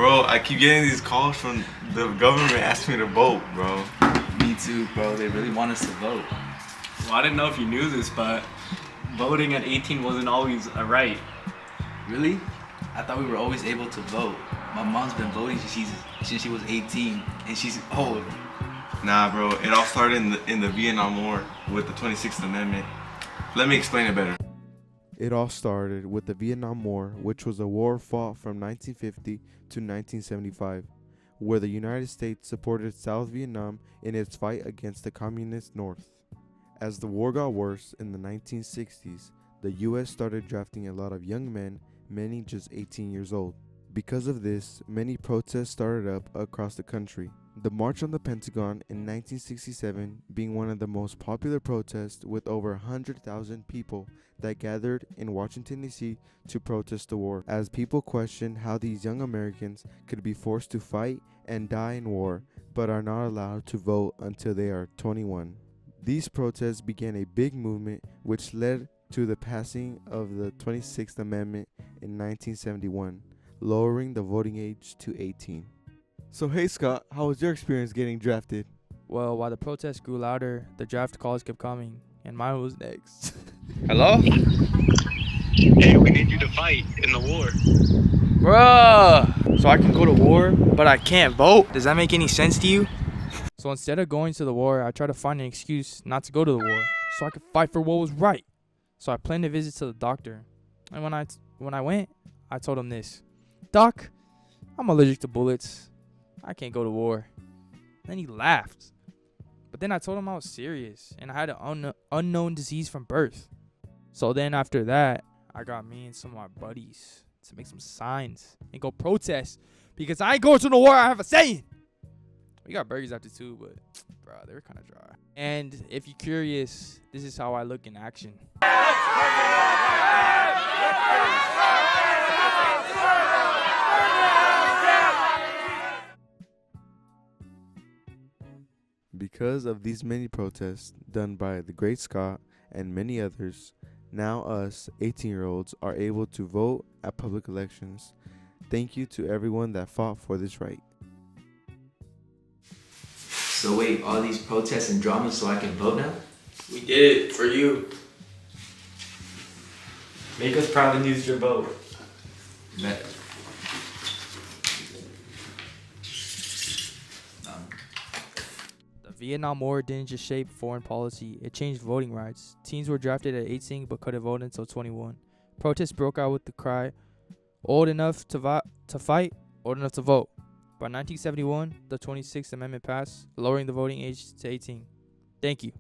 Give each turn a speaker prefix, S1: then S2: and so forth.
S1: Bro, I keep getting these calls from the government asking me to vote, bro.
S2: Me too, bro. They really want us to vote.
S3: Well, I didn't know if you knew this, but voting at 18 wasn't always a right.
S2: Really? I thought we were always able to vote. My mom's been voting since she was 18, and she's old.
S1: Nah, bro, it all started in the Vietnam War with the 26th Amendment. Let me explain it better.
S4: It all started with the Vietnam War, which was a war fought from 1950 to 1975, where the United States supported South Vietnam in its fight against the Communist North. As the war got worse in the 1960s, the US started drafting a lot of young men, many just 18 years old. Because of this, many protests started up across the country. The March on the Pentagon in 1967 being one of the most popular protests, with over 100,000 people that gathered in Washington, D.C. to protest the war, as people questioned how these young Americans could be forced to fight and die in war, but are not allowed to vote until they are 21. These protests began a big movement which led to the passing of the 26th Amendment in 1971, lowering the voting age to 18. So hey Scott, how was your experience getting drafted?
S5: Well, while the protests grew louder, the draft calls kept coming, and mine was next.
S6: Hello?
S7: Hey, we need you to fight in the war.
S5: Bruh! So I can go to war, but I can't vote? Does that make any sense to you? So instead of going to the war, I tried to find an excuse not to go to the war, so I could fight for what was right. So I planned a visit to the doctor, and when I went, I told him this: Doc, I'm allergic to bullets. I can't go to war. Then he laughed. But then I told him I was serious and I had an unknown disease from birth. So then after that, I got me and some of my buddies to make some signs and go protest, because I ain't going to the war. I have a saying. We got burgers after too, but bro, they were kind of dry. And if you're curious, this is how I look in action.
S4: Because of these many protests done by the Great Scott and many others, now us 18-year-olds are able to vote at public elections. Thank you to everyone that fought for this right.
S2: So wait, all these protests and dramas so I can vote now?
S3: We did it for you. Make us proud and use your vote.
S2: Bet.
S5: The Vietnam War didn't just shape foreign policy, it changed voting rights. Teens were drafted at 18 but couldn't vote until 21. Protests broke out with the cry, old enough to fight, old enough to vote. By 1971, the 26th Amendment passed, lowering the voting age to 18. Thank you.